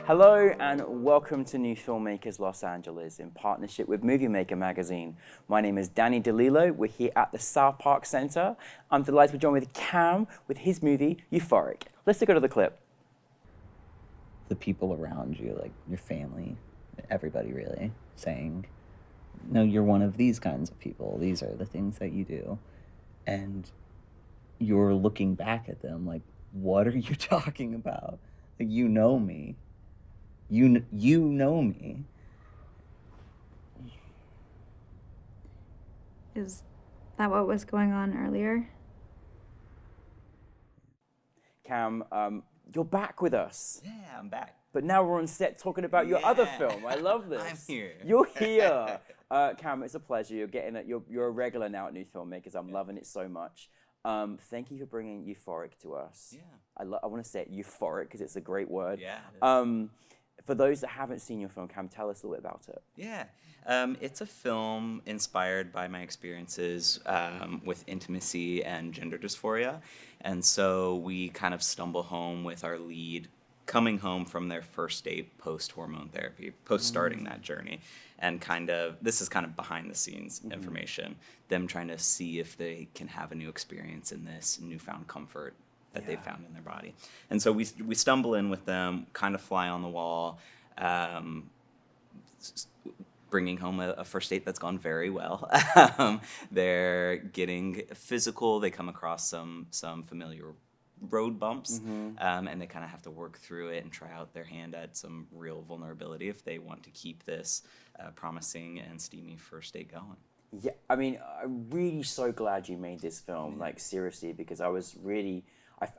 Hello and welcome to New Filmmakers Los Angeles in partnership with Movie Maker magazine. My name is Danny DeLillo. We're here at the South Park Center. I'm delighted to join with Cam with his movie Euphoric. Let's take a look at the clip. The people around you, like your family, everybody really, saying, no, you're one of these kinds of people. These are the things that you do. And you're looking back at them like, what are you talking about? Like, you know me. You know me. Is that what was going on earlier? Cam, you're back with us. Yeah, I'm back. But now we're on set talking about your other film. I love this. I'm here. You're here. Cam, it's a pleasure. You're a regular now at New Filmmakers. I'm loving it so much. Thank you for bringing Euphoric to us. Yeah. I want to say it euphoric because it's a great word. Yeah. For those that haven't seen your film, Cam, tell us a little bit about it. Yeah. It's a film inspired by my experiences with intimacy and gender dysphoria. And so we kind of stumble home with our lead coming home from their first date post-hormone therapy, post-starting that journey. And this is kind of behind the scenes information, them trying to see if they can have a new experience in this newfound comfort that they found in their body. And so we stumble in with them, kind of fly on the wall, bringing home a first date that's gone very well. They're getting physical. They come across some familiar road bumps, and they kind of have to work through it and try out their hand at some real vulnerability if they want to keep this promising and steamy first date going. Yeah, I mean, I'm really so glad you made this film, like seriously, because I was really,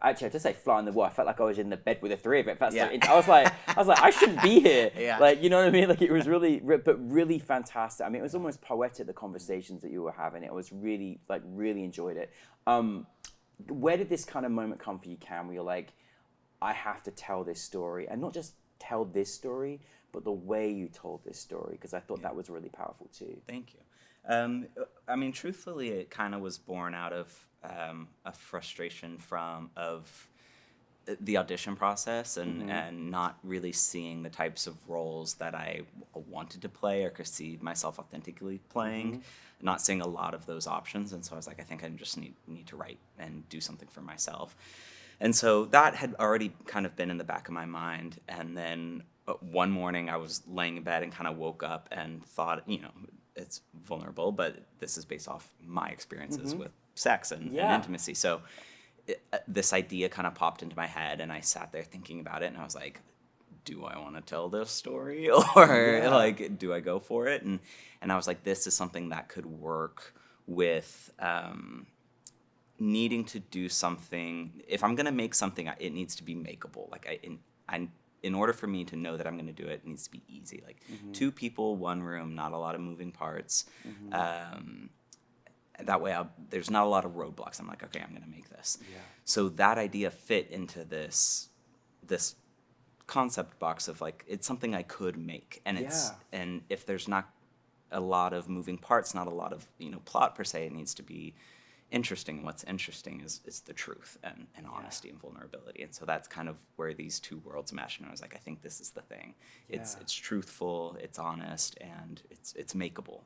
I have to say fly on the wall. I felt like I was in the bed with the three of it. I was like, I shouldn't be here. Yeah. Like, you know what I mean? Like, it was really, but really fantastic. I mean, it was almost poetic, the conversations that you were having. It was really, really enjoyed it. Where did this kind of moment come for you, Cam, where you're like, I have to tell this story, and not just tell this story, but the way you told this story, because I thought that was really powerful too. Thank you. I mean, truthfully, it kind of was born out of a frustration of the audition process and not really seeing the types of roles that I wanted to play or could see myself authentically playing, not seeing a lot of those options. And so I was like, I think I just need to write and do something for myself. And so that had already kind of been in the back of my mind. And then one morning I was laying in bed and kind of woke up and thought, it's vulnerable, but this is based off my experiences with sex and intimacy. So this idea kind of popped into my head, and I sat there thinking about it, and I was like, do I want to tell this story, or like, do I go for it? And I was like, this is something that could work with needing to do something. If I'm gonna make something, it needs to be makeable. Like in order for me to know that I'm going to do it, it needs to be easy. Like 2 people, 1 room, not a lot of moving parts. That way there's not a lot of roadblocks. I'm like, okay, I'm going to make this. Yeah. So that idea fit into this concept box of like, it's something I could make. And and if there's not a lot of moving parts, not a lot of plot per se, it needs to be interesting. And what's interesting is the truth and honesty and vulnerability. And so that's kind of where these two worlds mesh. And I was like, I think this is the thing. It's truthful, it's honest, and it's makeable.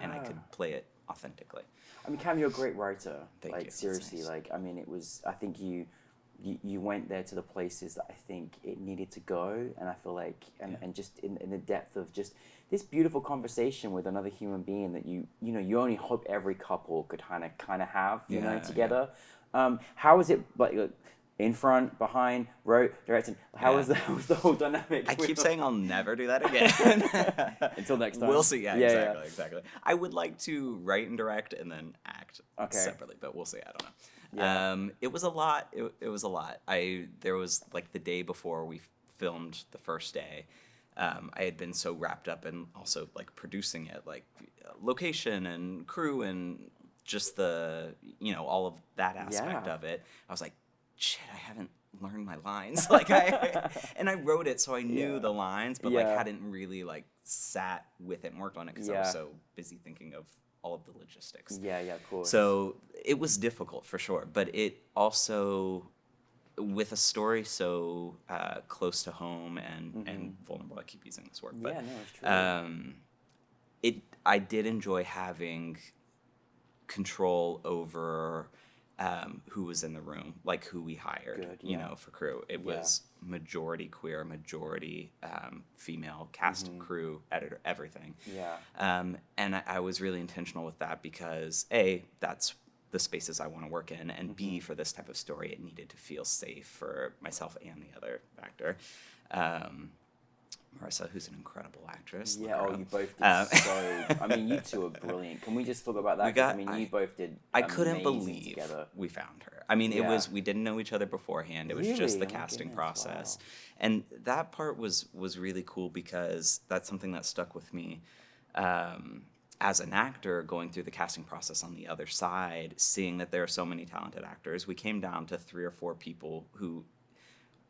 And I could play it authentically. I mean, Cam, you're a great writer. Thank you. Seriously, nice. I mean, I think you went there to the places that I think it needed to go, and I feel like, and just in the depth of just this beautiful conversation with another human being that you only hope every couple could kind of have, together. Yeah. How was it, like, in front, behind, wrote, directing? How was the whole dynamic? I keep saying I'll never do that again. Until next time. We'll see. Yeah, exactly. I would like to write and direct and then act separately, but we'll see. I don't know. Yeah. It was a lot. It was a lot. There was like the day before we filmed the first day, I had been so wrapped up in also like producing it, like location and crew and just the all of that aspect of it. I was like, shit, I haven't learned my lines. Like and I wrote it so I knew the lines, but like hadn't really like sat with it and worked on it because I was so busy thinking of all of the logistics. Yeah, of course. So it was difficult for sure, but it also with a story so close to home and vulnerable, I keep using this word, but yeah, no, it's true. I did enjoy having control over who was in the room, like who we hired, Good, you yeah. know, for crew. It was majority queer, majority female cast, crew, editor, everything. Yeah. And I was really intentional with that because A, that's the spaces I want to work in, and B, for this type of story, it needed to feel safe for myself and the other actor. Marissa, who's an incredible actress. Yeah, oh, you both did so... I mean, you two are brilliant. Can we just talk about that? I mean, you both did I couldn't amazing believe together. we found her. I mean, we didn't know each other beforehand. It was just the casting process. Wow. And that part was really cool because that's something that stuck with me. As an actor, going through the casting process on the other side, seeing that there are so many talented actors, we came down to 3 or 4 people who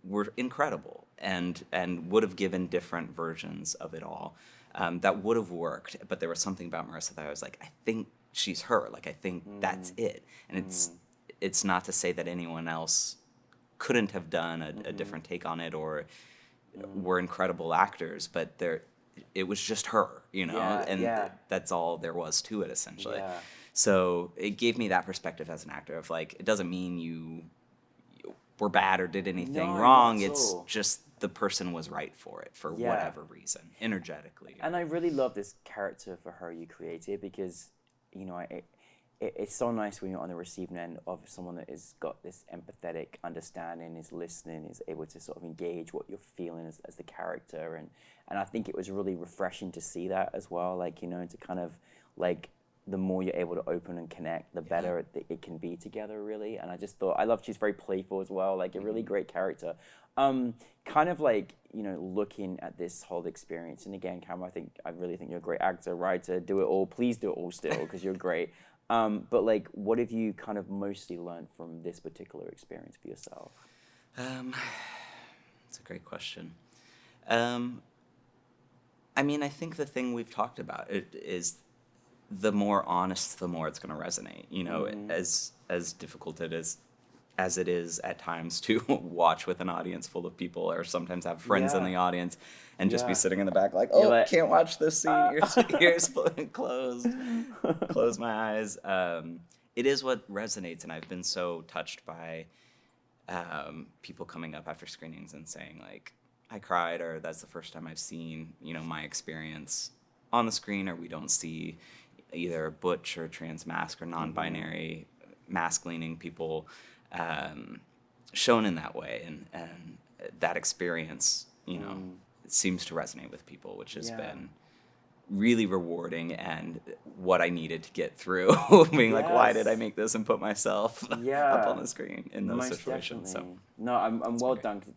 were incredible and would have given different versions of it all that would have worked. But there was something about Marissa that I was like, I think she's her. Like, I think that's it. And it's not to say that anyone else couldn't have done a different take on it or were incredible actors, but it was just her, you know, that's all there was to it, essentially. Yeah. So it gave me that perspective as an actor of like, it doesn't mean you were bad or did anything wrong. It's just the person was right for it for whatever reason, energetically. And I really love this character for her you created because, you know, it's so nice when you're on the receiving end of someone that has got this empathetic understanding, is listening, is able to sort of engage what you're feeling as the character. And I think it was really refreshing to see that as well, like, you know, to kind of like, the more you're able to open and connect, the better it can be together, really. And I just thought, I love she's very playful as well, like a really great character. Kind of like, you know, looking at this whole experience, and again, Cam, I really think you're a great actor, writer, do it all, please do it all still, because you're great. But like, what have you kind of mostly learned from this particular experience for yourself? That's a great question. I mean, I think the thing we've talked about is the more honest, the more it's going to resonate. You know, as difficult as it is at times to watch with an audience full of people, or sometimes have friends in the audience and just be sitting in the back like, oh, like, can't watch this scene. Ears closed. Close my eyes. It is what resonates, and I've been so touched by people coming up after screenings and saying like, I cried, or that's the first time I've seen, you know, my experience on the screen, or we don't see either butch or trans mask or non-binary mask-leaning people shown in that way, and that experience, you know, seems to resonate with people, which has been really rewarding and what I needed to get through. Being like, why did I make this and put myself up on the screen in those situations? Definitely. So no, I'm well done. 'Cause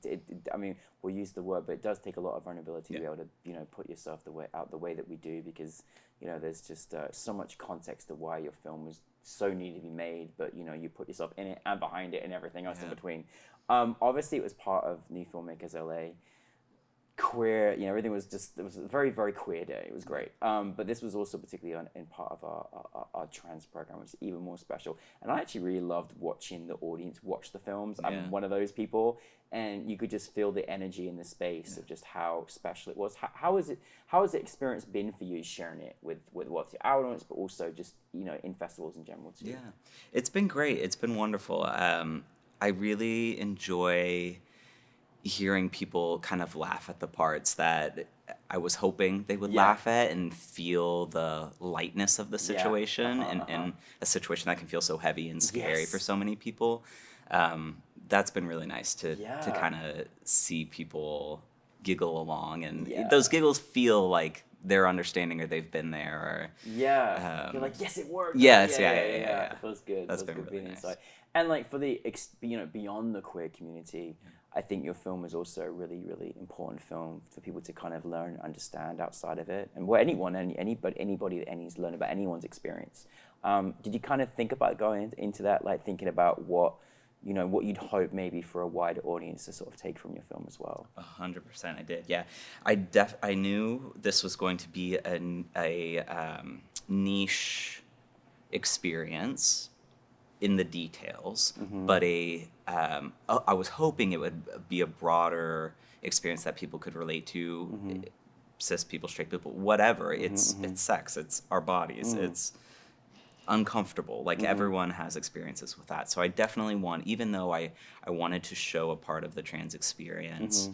I mean, we'll use the word, but it does take a lot of vulnerability to be able to, you know, put yourself out the way that we do, because, you know, there's just so much context to why your film was so needed to be made, but, you know, you put yourself in it and behind it and everything else in between. Obviously, it was part of NewFilmmakers LA. Queer, you know, everything was just, it was a very, very queer day. It was great. But this was also particularly in part of our trans program, which is even more special. And I actually really loved watching the audience watch the films. I'm one of those people, and you could just feel the energy in the space of just how special it was. How has the experience been for you, sharing it with what's our audience, but also just, you know, in festivals in general too? Yeah, it's been great. It's been wonderful. I really enjoy hearing people kind of laugh at the parts that I was hoping they would laugh at, and feel the lightness of the situation, and a situation that can feel so heavy and scary for so many people. That's been really nice to kind of see people giggle along, and those giggles feel like they're understanding, or they've been there, or you're like, yes, it worked. Yes, yeah. It feels good. That's been really nice. Inside. And like for the, you know, beyond the queer community, I think your film is also a really, really important film for people to kind of learn and understand outside of it. And anybody that needs to learn about anyone's experience. Did you kind of think about going into that, like thinking about what you'd hope maybe for a wider audience to sort of take from your film as well? 100%, I did. Yeah, I knew this was going to be a niche experience in the details, but I was hoping it would be a broader experience that people could relate to, cis people, straight people, whatever. It's sex, it's our bodies, it's uncomfortable. Like everyone has experiences with that. So I definitely want, even though I wanted to show a part of the trans experience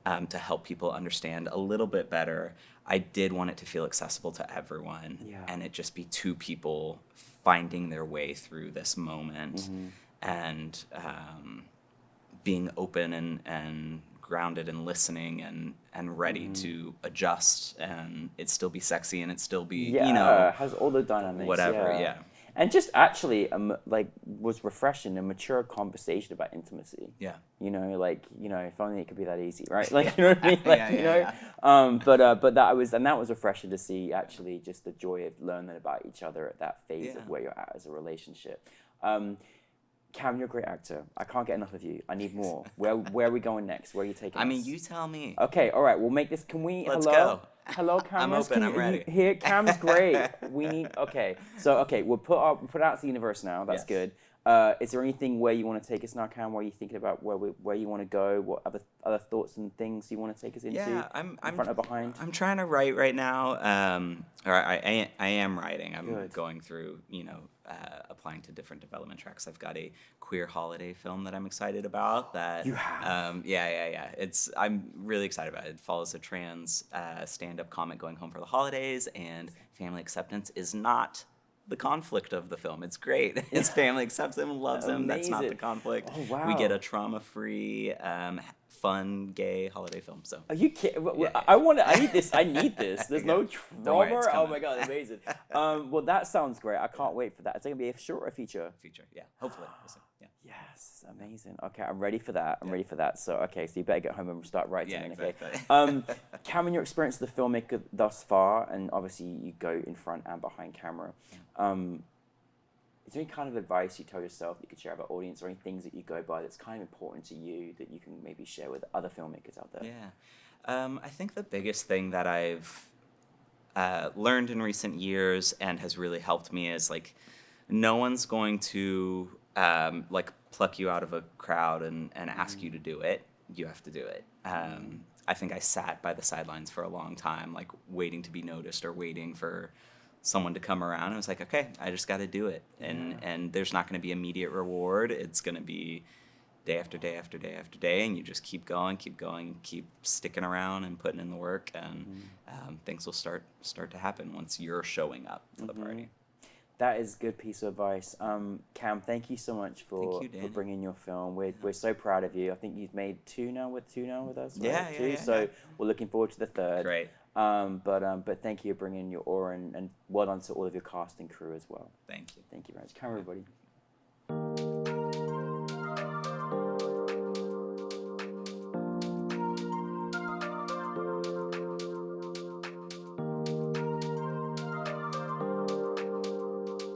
to help people understand a little bit better, I did want it to feel accessible to everyone, and it just be two people finding their way through this moment and being open and grounded and listening and ready to adjust, and it still be sexy and it still be, you know, has all the dynamics, whatever, and just actually like was refreshing, a mature conversation about intimacy. You know, like, you know, if only it could be that easy, right? Like, you know what I mean? Like, you know, but that was refreshing to see, actually, just the joy of learning about each other at that phase of where you're at as a relationship. Cam, you're a great actor. I can't get enough of you. I need more. Where are we going next? Where are you taking us? I mean, you tell me. Okay, all right. We'll make this. Can we? Let's go. Hello, cameras. I'm open. I'm ready. Here, Cam's great. We need. Okay, so we'll put out to the universe now. That's good. Is there anything where you want to take us now, Cam? Where are you thinking about where you want to go? What other thoughts and things you want to take us into? Yeah, I'm front or behind. I'm trying to write right now. Or I am writing. I'm going through, you know, applying to different development tracks. I've got a queer holiday film that I'm excited about. That you have. I'm really excited about it. It follows a trans stand-up comic going home for the holidays, and family acceptance is not the conflict of the film. It's great. His family accepts him, loves him. That's not the conflict. Oh, wow. We get a trauma-free, fun, gay holiday film. So. Are you kidding? I need this. I need this. There's no trauma. Don't worry, it's oh my god, amazing. Well, that sounds great. I can't wait for that. Is it gonna be a short or a feature? Feature, yeah. Hopefully. We'll see. Yeah. Yes, amazing. Okay, I'm ready for that. I'm ready for that. So, okay, so you better get home and start writing. Yeah, exactly. Okay. Cameron, your experience as the filmmaker thus far, and obviously you go in front and behind camera. Is there any kind of advice you tell yourself that you could share about audience, or any things that you go by that's kind of important to you that you can maybe share with other filmmakers out there? Yeah. I think the biggest thing that I've learned in recent years and has really helped me is, like, no one's going to like pluck you out of a crowd and ask you to do it. You have to do it. I think I sat by the sidelines for a long time, like waiting to be noticed or waiting for someone to come around. I was like, okay, I just got to do it. And there's not going to be immediate reward. It's going to be day after day after day after day, and you just keep going, keep sticking around and putting in the work, and things will start to happen once you're showing up to the party. That is a good piece of advice. Cam, thank you so much for bringing your film. We're so proud of you. I think you've made two now with us. Right? Two. So we're looking forward to the third. Great. But thank you for bringing your aura, and well done to all of your cast and crew as well. Thank you. Thank you very much. Come everybody.